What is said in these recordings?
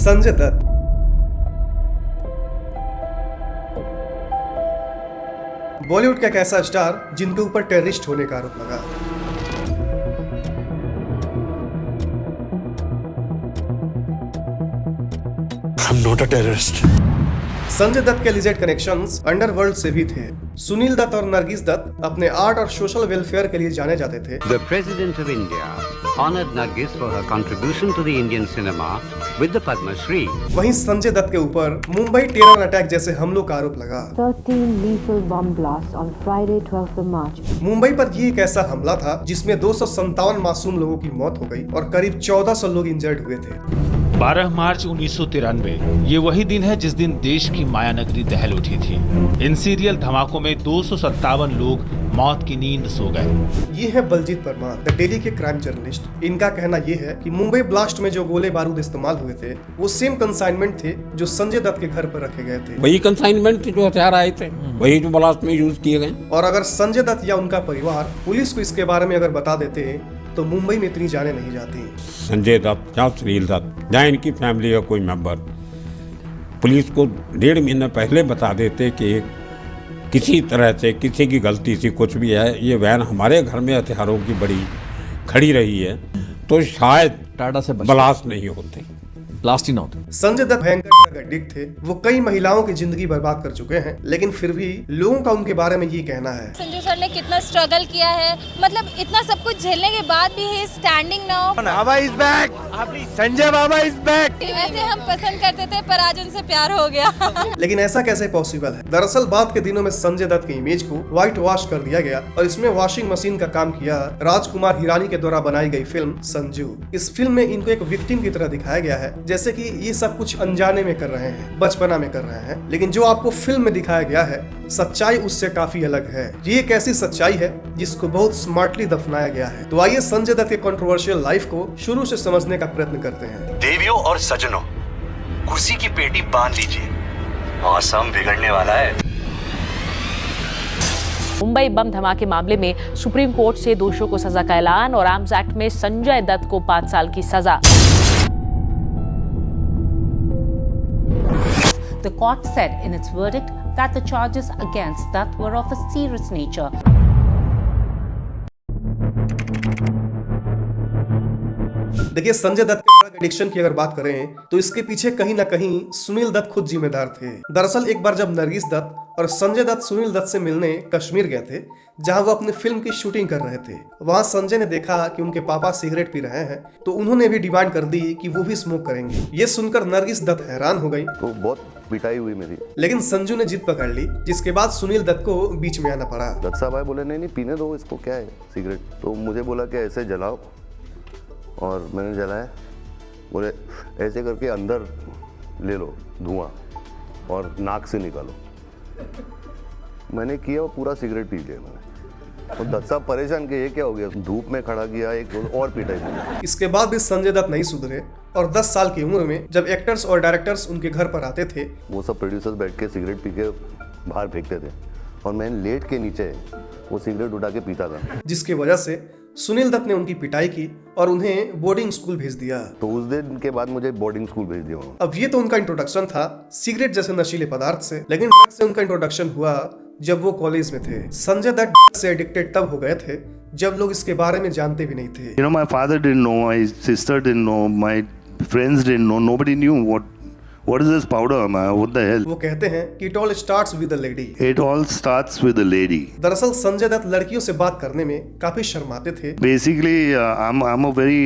संजय दत्त बॉलीवुड का एक ऐसा स्टार जिनके ऊपर टेररिस्ट होने का आरोप लगा। I'm not a terrorist. Sanjay Dutt के लिजेंड कनेक्शंस अंडरवर्ल्ड से भी थे। सुनील दत्त और नरगिस दत्त अपने आर्ट और सोशल वेलफेयर के लिए जाने जाते थे। The President of India honored Nargis for her contribution to the Indian cinema with the Padma Shri. वहीं संजय दत्त के ऊपर मुंबई टेरर अटैक जैसे हमलों का आरोप लगा। 13 lethal bomb blasts on Friday 12th of March. Mumbai पर ये एक ऐसा हमला था जिसमें 257 मासूम लोगों की मौत हो गई और करीब 1400 लोग इंजर्ड हुए थे। 12 मार्च 1993 ये वही दिन है जिस दिन देश की माया नगरी दहल उठी थी। इन सीरियल धमाकों में 257 लोग मौत की नींद सो गए। ये है बलजीत परमार, द डेली के क्राइम जर्नलिस्ट। इनका कहना ये है कि मुंबई ब्लास्ट में जो गोले बारूद इस्तेमाल हुए थे वो सेम कंसाइनमेंट थे जो संजय दत्त के घर पर रखे गए थे। वही कंसाइनमेंट जो हथियार आए थे वही जो ब्लास्ट में यूज किए गए। और अगर संजय दत्त या उनका परिवार पुलिस को इसके बारे में अगर बता देते तो मुंबई में इतनी जाने नहीं जाती। संजय दत्त या सुनील दत्त या इनकी फैमिली का कोई मेंबर पुलिस को 1.5 महीने पहले बता देते कि किसी तरह से किसी की गलती से कुछ भी है, ये वैन हमारे घर में हथियारों की बड़ी खड़ी रही है, तो शायद टाटा से ब्लास्ट नहीं होते, ब्लास्ट ही ना होते। संजय दत्त भयंकर ड्रग एडिक्ट थे। वो कई महिलाओं की जिंदगी बर्बाद कर चुके हैं, लेकिन फिर भी लोगों का उनके बारे में ये कहना है। संजू सर ने कितना स्ट्रगल किया है, मतलब इतना सब कुछ झेलने के बाद भी ही standing now. Baba is back. Sanjay Baba is back. वैसे हम पसंद करते थे पर आज उनसे प्यार हो गया। लेकिन ऐसा कैसे पॉसिबल है? दरअसल बाद के दिनों में संजय दत्त की इमेज को व्हाइट वॉश कर दिया गया और इसमें वॉशिंग मशीन का काम किया राजकुमार हिरानी के द्वारा बनाई गई फिल्म संजू। इस फिल्म में इनको एक विक्टिम की तरह दिखाया गया है, जैसे कि ये सब कुछ अनजाने में कर रहे हैं, बचपना में कर रहे हैं। लेकिन जो आपको फिल्म में दिखाया गया है सच्चाई उससे काफी अलग है। ये एक ऐसी सच्चाई है जिसको बहुत स्मार्टली दफनाया गया है। तो आइए संजय दत्त के कंट्रोवर्शियल लाइफ को शुरू से समझने का प्रयत्न करते हैं। देवियों और सज्जनों, कुर्सी की पेटी बांध लीजिए, मौसम बिगड़ने वाला है। मुंबई बम धमाके मामले में सुप्रीम कोर्ट से दोषियों को सजा का ऐलान और आर्म्स एक्ट में संजय दत्त को 5 साल की सजा। The court said in its verdict that the charges against Dutt were of a serious nature. देखिए, संजय दत्त के ड्रग एडिक्शन की अगर बात करें तो इसके पीछे कहीं ना कहीं सुनील दत्त खुद जिम्मेदार थे। दरअसल एक बार जब नरगिस दत्त और संजय दत्त सुनील दत्त से मिलने कश्मीर गए थे, जहां वो अपनी फिल्म की शूटिंग कर रहे थे, वहां संजय ने देखा कि उनके पापा सिगरेट पी रहे हैं, तो उन्होंने भी डिमांड कर दी कि वो भी स्मोक करेंगे। ये सुनकर नरगिस दत्त हैरान हो गई, तो बहुत पिटाई हुई मेरी। लेकिन संजू ने जिद पकड़ ली, जिसके बाद सुनील दत्त को बीच में आना पड़ा। दत्त साहब भाई बोले नहीं पीने दो इसको, क्या है सिगरेट। तो मुझे बोला कि ऐसे जलाओ, और मैंने जलाया। बोले ऐसे करके अंदर ले लो धुआं और नाक से निकालो। मैंने किया और पूरा सिगरेट पी लिया मैंने। और दत्त साहब परेशान के ये क्या हो गया, धूप में खड़ा किया, एक और पिटाई दी। इसके बाद भी संजय दत्त नहीं सुधरे और 10 साल की उम्र में जब एक्टर्स और डायरेक्टर्स उनके घर पर आते थे, वो सब प्रोड्यूसर्स बैठ के सिगरेट पी के बाहर फेंकते थे और मैं लेट के नीचे वो सिगरेट उठा के पीता था, जिसकी वजह से सुनील दत्त ने उनकी पिटाई की और उन्हें बोर्डिंग स्कूल भेज दिया। तो उस दिन के बाद मुझे बोर्डिंग स्कूल भेज दिया। अब ये तो उनका इंट्रोडक्शन था सिगरेट जैसे नशीले पदार्थ से, लेकिन ड्रग्स से उनका इंट्रोडक्शन हुआ जब वो कॉलेज में थे। संजय दत्त ड्रग्स से एडिक्टेड तब हो गए थे जब लोग इसके बारे में जानते भी नहीं थे। You know, my father didn't know, my sister didn't know, my friends didn't know, nobody knew what is this powder, man? What the hell? वो कहते हैं कि it all starts with a lady. It all starts with a lady. दरअसल संजय दत्त लड़कियों से बात करने में काफी शर्माते थे। Basically, I'm a very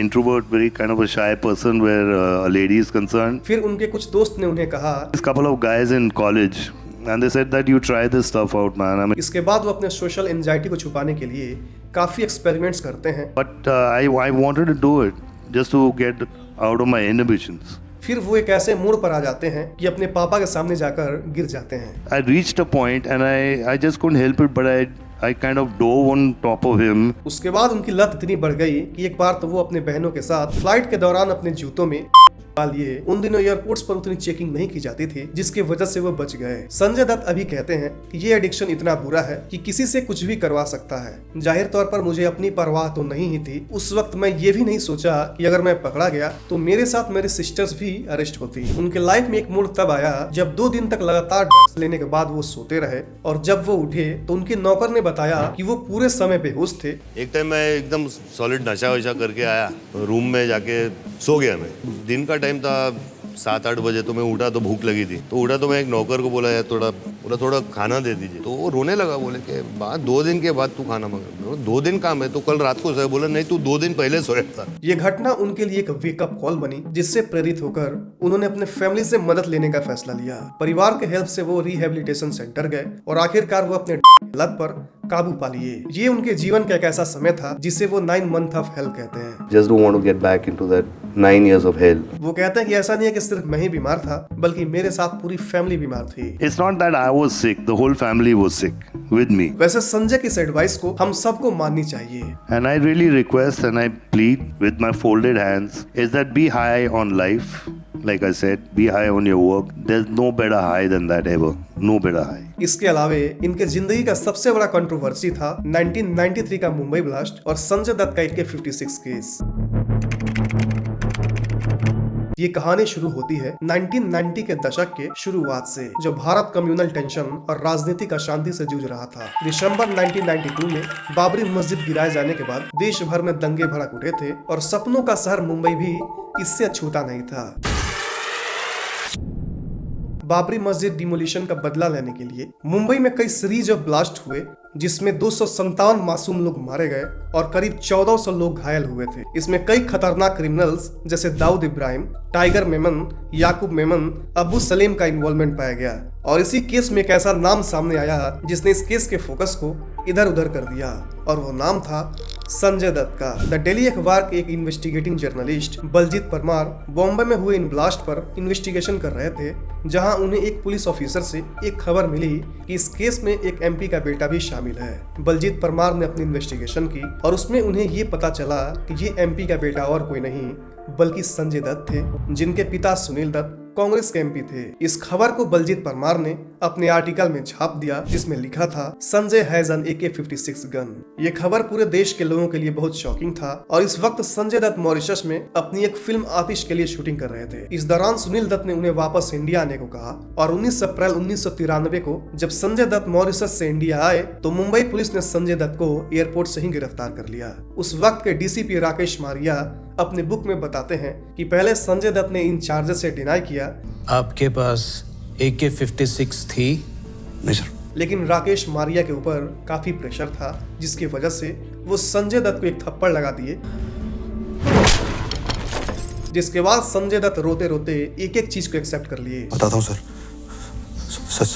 introvert, very kind of a shy person where a lady is concerned. फिर उनके कुछ दोस्त ने उन्हें कहा, This couple of guys in college, and they said that you try this stuff out, man. I mean, इसके बाद वो अपने सोशल एंजाइटी को छुपाने के लिए काफी एक्सपेरिमेंट्स करते हैं। But I wanted to do it just to get out of my inhibitions. फिर वो एक ऐसे मोड़ पर आ जाते हैं कि अपने पापा के सामने जाकर गिर जाते हैं। I reached a point and I just couldn't help it, but I kind of dove on top of him. उसके बाद उनकी लत इतनी बढ़ गई कि एक बार तो वो अपने बहनों के साथ फ्लाइट के दौरान अपने जूतों में लिए उन दिनों एयरपोर्ट्स पर उतनी चेकिंग नहीं की जाती थी, जिसकी वजह से वो बच गए। संजय दत्त अभी कहते हैं कि ये एडिक्शन इतना बुरा है कि किसी से कुछ भी करवा सकता है। जाहिर तौर पर मुझे अपनी परवाह तो नहीं ही थी। उस वक्त मैं ये भी नहीं सोचा कि अगर मैं पकड़ा गया तो मेरे साथ मेरे सिस्टर्स भी अरेस्ट होती। उनके लाइफ में एक मोड़ तब आया जब 2 दिन तक लगातार ड्रग्स लेने के बाद वो सोते रहे, और जब वो उठे तो उनके नौकर ने बताया कि वो पूरे समय बेहोश थे। एक टाइम मैं एकदम सॉलिड नशा वशा करके आया, रूम में जाके सो गया। मैं दिन का टाइम था, 7-8 बजे, तो मैं उठा तो भूख लगी थी। तो उठा तो मैं एक नौकर को बोला, यार थोड़ा खाना दे दीजिए। तो वो रोने लगा, बोले कि 2 दिन के बाद तू खाना मांगा। 2 दिन काम है तो कल रात को सोया। बोला नहीं, तू 2 दिन पहले सोया था। ये घटना उनके लिए एक वेकअप कॉल बनी, जिससे प्रेरित होकर उन्होंने अपने फैमिली से मदद लेने का फैसला लिया। परिवार के हेल्प से वो रिहेबिलिटेशन सेंटर गए और आखिरकार वो अपने लत पर काबू पा लिए। ये उनके जीवन का एक ऐसा समय था जिसे वो 9 months ऑफ हेल कहते हैं। Just don't want to get back into that 9 years of hell. वो कहते हैं कि ऐसा नहीं है कि सिर्फ मैं ही बीमार था, बल्कि मेरे साथ पूरी फैमिली बीमार थी। It's not that I was sick, the whole family was sick with me. वैसे संजय की इस एडवाइस को हम सबको माननी चाहिए। And I really request and I plead with my folded hands is that be high on life. Like I said, be high on your work. There's no better high than that ever. No better high. इसके अलावे इनके जिंदगी का सबसे बड़ा controversy था 1993 का Mumbai blast और संजय दत्त का AK-56 केस। ये कहानी शुरू होती है 1990 के दशक के शुरुआत से, जब भारत कम्युनल टेंशन और राजनीतिक अशांति से जूझ रहा था। दिसंबर 1992 में बाबरी मस्जिद गिराए जाने के बाद देश भर में दंगे भड़क उठे थे और सपनों का शहर मुंबई भी इससे अछूता नहीं था। बाबरी मस्जिद डिमोलिशन का बदला लेने के लिए मुंबई में कई सीरीज ऑफ ब्लास्ट हुए, जिसमें 257 मासूम लोग मारे गए और करीब 1400 लोग घायल हुए थे। इसमें कई खतरनाक क्रिमिनल्स जैसे दाऊद इब्राहिम, टाइगर मेमन, याकूब मेमन, अबू सलीम का इन्वॉल्वमेंट पाया गया। और इसी केस में एक ऐसा नाम सामने आया जिसने इस केस के फोकस को इधर उधर कर दिया, और वो नाम था संजय दत्त का। द डेली अखबार के एक इन्वेस्टिगेटिंग जर्नलिस्ट बलजीत परमार बॉम्बे में हुए इन ब्लास्ट पर इन्वेस्टिगेशन कर रहे थे, जहां उन्हें एक पुलिस ऑफिसर से एक खबर मिली कि इस केस में एक MP का बेटा भी शामिल है। बलजीत परमार ने अपनी इन्वेस्टिगेशन की और उसमें उन्हें ये पता चला कि ये MP का बेटा और कोई नहीं बल्कि संजय दत्त थे, जिनके पिता सुनील दत्त कांग्रेस के MP थे। इस खबर को बलजीत परमार ने अपने आर्टिकल में छाप दिया, जिसमें लिखा था Sanjay has an AK-56 gun. ये खबर पूरे देश के लोगों के लिए बहुत शॉकिंग था, और इस वक्त संजय दत्त मॉरिशस में अपनी एक फिल्म आतिश के लिए शूटिंग कर रहे थे। इस दौरान सुनील दत्त ने उन्हें वापस इंडिया आने को कहा, और 19 अप्रैल 1993 को जब संजय दत्त मॉरिशस से इंडिया आए तो मुंबई पुलिस ने संजय दत्त को एयरपोर्ट से ही गिरफ्तार कर लिया। उस वक्त के DCP राकेश मारिया अपने बुक में बताते हैं कि पहले संजय दत्त ने इन चार्जेस से डिनाई किया। आपके पास AK-56 थी? नहीं सर। लेकिन राकेश मारिया के ऊपर काफी प्रेशर था, जिसकी वजह से वो संजय दत्त को एक थप्पड़ लगा दिए, जिसके बाद संजय दत्त रोते रोते एक एक चीज को एक्सेप्ट कर लिए। बताता हूँ सर,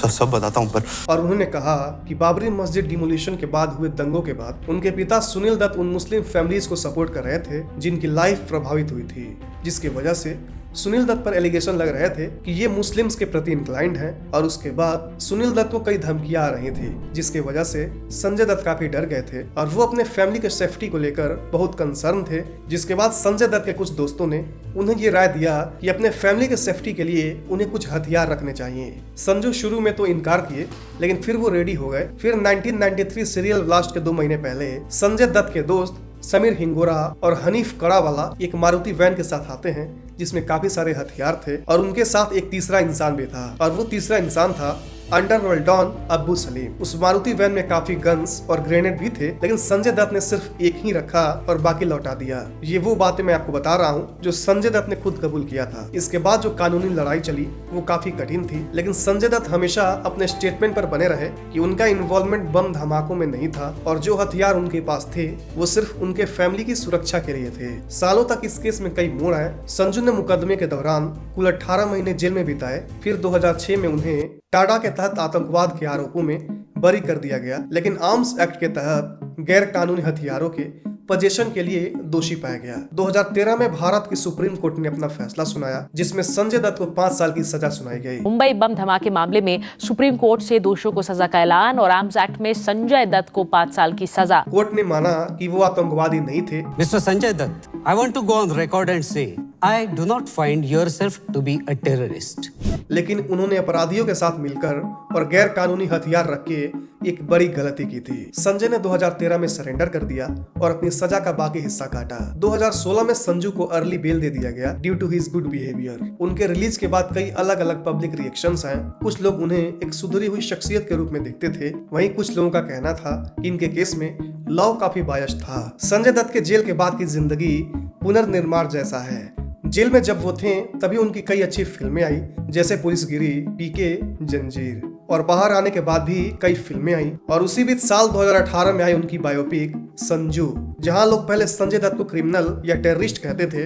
सब बताता हूँ पर। और उन्होंने कहा कि बाबरी मस्जिद डिमोलिशन के बाद हुए दंगों के बाद उनके पिता सुनील दत्त उन मुस्लिम फैमिलीज को सपोर्ट कर रहे थे जिनकी लाइफ प्रभावित हुई थी, जिसकी वजह से सुनील दत्त पर एलिगेशन लग रहे थे कि ये मुस्लिम्स के प्रति इंक्लाइंड हैं। और उसके बाद सुनील दत्त को कई धमकियां आ रही थी, जिसकी वजह से संजय दत्त काफी डर गए थे और वो अपने फैमिली के सेफ्टी को लेकर बहुत कंसर्न थे। जिसके बाद संजय दत्त के कुछ दोस्तों ने उन्हें ये राय दिया कि अपने फैमिली के सेफ्टी के लिए उन्हें कुछ हथियार रखने चाहिए। संजू शुरू में तो इनकार किए, लेकिन फिर वो रेडी हो गए। फिर 1993 सीरियल ब्लास्ट के 2 महीने पहले संजय दत्त के दोस्त समीर हिंगोरा और हनीफ कड़ावाला एक मारुति वैन के साथ आते हैं, जिसमें काफी सारे हथियार थे, और उनके साथ एक तीसरा इंसान भी था, और वो तीसरा इंसान था अंडरवर्ल्ड डॉन अब्बू सलीम। उस मारुति वैन में काफी गन्स और ग्रेनेड भी थे, लेकिन संजय दत्त ने सिर्फ एक ही रखा और बाकी लौटा दिया। ये वो बातें मैं आपको बता रहा हूँ जो संजय दत्त ने खुद कबूल किया था। इसके बाद जो कानूनी लड़ाई चली वो काफी कठिन थी, लेकिन संजय दत्त हमेशा अपने स्टेटमेंट पर बने रहे कि उनका इन्वॉल्वमेंट बम धमाकों में नहीं था, और जो हथियार उनके पास थे वो सिर्फ उनके फैमिली की सुरक्षा के लिए थे। सालों तक इस केस में कई मोड़ आए। संजू ने मुकदमे के दौरान कुल 18 महीने जेल में बिताए। फिर 2006 में उन्हें टाडा के तहत आतंकवाद के आरोपों में बरी कर दिया गया, लेकिन आर्म्स एक्ट के तहत गैर कानूनी हथियारों के पोजेशन के लिए दोषी पाया गया। 2013 में भारत की सुप्रीम कोर्ट ने अपना फैसला सुनाया, जिसमें संजय दत्त को 5 साल की सजा सुनाई गई। मुंबई बम धमाके मामले में सुप्रीम कोर्ट से दोषियों को सजा का ऐलान, और आर्म्स एक्ट में संजय दत्त को 5 साल की सजा। कोर्ट ने माना कि वो आतंकवादी नहीं थे। Mister Sanjay Dutt, I want to go on record and say I do not find yourself to be a terrorist. लेकिन उन्होंने अपराधियों के साथ मिलकर और गैर कानूनी हथियार रख के एक बड़ी गलती की थी। संजय ने 2013 में सरेंडर कर दिया और अपनी सजा का बाकी हिस्सा काटा। 2016 में संजू को अर्ली बेल दे दिया गया due to his good behaviour. उनके रिलीज के बाद कई अलग अलग पब्लिक रिएक्शंस हैं। कुछ लोग उन्हें एक सुधरी हुई शख्सियत के रूप में देखते थे, वहीं कुछ लोगों का कहना था कि इनके केस में लॉ काफी बायस्ड था। संजय दत्त के जेल के बाद की जिंदगी पुनर्निर्माण जैसा है। जेल में जब वो थे तभी उनकी कई अच्छी फिल्में आई, जैसे पुलिसगिरी, पीके, जंजीर, और बाहर आने के बाद भी कई फिल्में आई। और उसी बीच साल 2018 में आई उनकी बायोपिक संजू, जहां लोग पहले संजय दत्त को क्रिमिनल या टेररिस्ट कहते थे,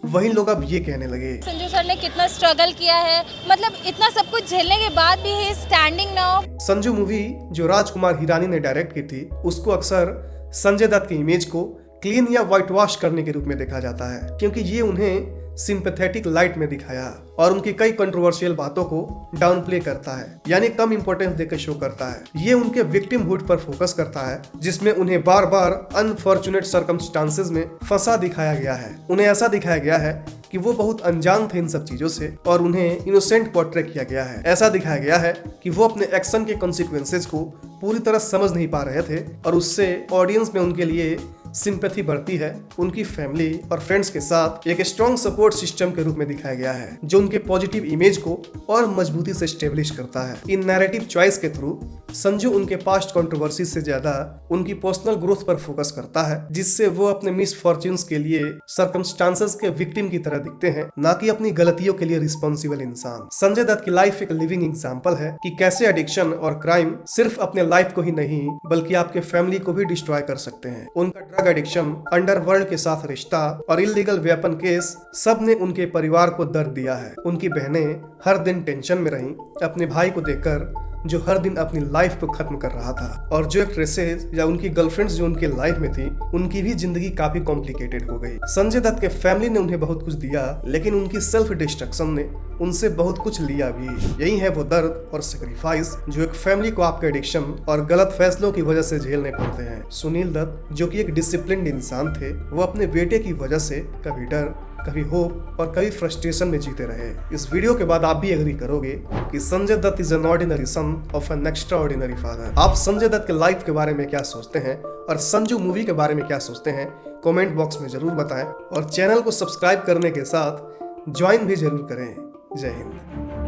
वही लोग अब ये कहने लगे। संजू सर ने कितना स्ट्रगल किया है, मतलब इतना सब कुछ झेलने के बाद भी ही स्टैंडिंग नाउ। संजू मूवी जो राजकुमार हिरानी ने डायरेक्ट की थी, उसको अक्सर संजय दत्त की इमेज को क्लीन या व्हाइट वॉश करने के रूप में देखा जाता है, क्योंकि ये उन्हें सिंपैथेटिक लाइट में दिखाया और उनकी कई कंट्रोवर्शियल बातों को डाउन प्ले करता है, यानी कम इंपॉर्टेंस देकर शो करता है। ये उनके विक्टिमहुड पर फोकस करता है, जिसमें उन्हें बार बार अनफॉर्चुनेट सर्कमस्टांसेस में फंसा दिखाया गया है। उन्हें ऐसा दिखाया गया है कि वो बहुत अनजान थे इन सब चीजों से और उन्हें इनोसेंट पोर्ट्रे किया गया है। ऐसा दिखाया गया है कि वो अपने एक्शन के कॉन्सिक्वेंसेस को पूरी तरह समझ नहीं पा रहे थे और उससे ऑडियंस में उनके लिए सिंपैथी बढ़ती है। उनकी फैमिली और फ्रेंड्स के साथ एक स्ट्रॉन्ग सपोर्ट सिस्टम के रूप में दिखाया गया है, जो उनके पॉजिटिव इमेज को और मजबूती से स्टेब्लिश करता है। इन नैरेटिव चॉइस के थ्रू संजू उनके पास्ट कंट्रोवर्सी से ज्यादा उनकी पर्सनल ग्रोथ पर फोकस करता है, जिससे वो अपने मिसफॉर्च्यून्स के लिए सर्कमस्टांसेस के विक्टिम की तरह दिखते हैं, ना कि अपनी गलतियों के लिए रिस्पॉन्सिबल इंसान। संजय दत्त की लाइफ एक लिविंग एग्जाम्पल है कि कैसे एडिक्शन और क्राइम सिर्फ अपने लाइफ को ही नहीं बल्कि आपके फैमिली को भी डिस्ट्रॉय कर सकते हैं। उनका ड्रग एडिक्शन, अंडरवर्ल्ड के साथ रिश्ता और इलीगल वेपन केस सब ने उनके परिवार को दर्द दिया है। उनकी बहनें हर दिन टेंशन में रहीं अपने भाई को देखकर, जो हर दिन अपनी लाइफ को खत्म कर रहा था। और जो एक्ट्रेसेस या उनकी गर्लफ्रेंड्स जो उनके लाइफ में थी, उनकी भी जिंदगी काफी कॉम्प्लिकेटेड हो गई। संजय दत्त के फैमिली ने उन्हें बहुत कुछ दिया, लेकिन उनकी सेल्फ डिस्ट्रक्शन ने उनसे बहुत कुछ लिया भी। यही है वो दर्द और सेक्रीफाइस जो एक फैमिली को आपके एडिक्शन और गलत फैसलों की वजह से झेलने पड़ते हैं। सुनील दत्त जो कि एक डिसिप्लिन्ड इंसान थे, वो अपने बेटे की वजह से कभी डर, कभी होप और कभी फ्रस्ट्रेशन में जीते रहे। इस वीडियो के बाद आप भी एग्री करोगे कि Sanjay Dutt is an ordinary son of an extraordinary father. आप संजय दत्त के लाइफ के बारे में क्या सोचते हैं और संजू मूवी के बारे में क्या सोचते हैं, कमेंट बॉक्स में जरूर बताएं और चैनल को सब्सक्राइब करने के साथ ज्वाइन भी जरूर करें। जय हिंद।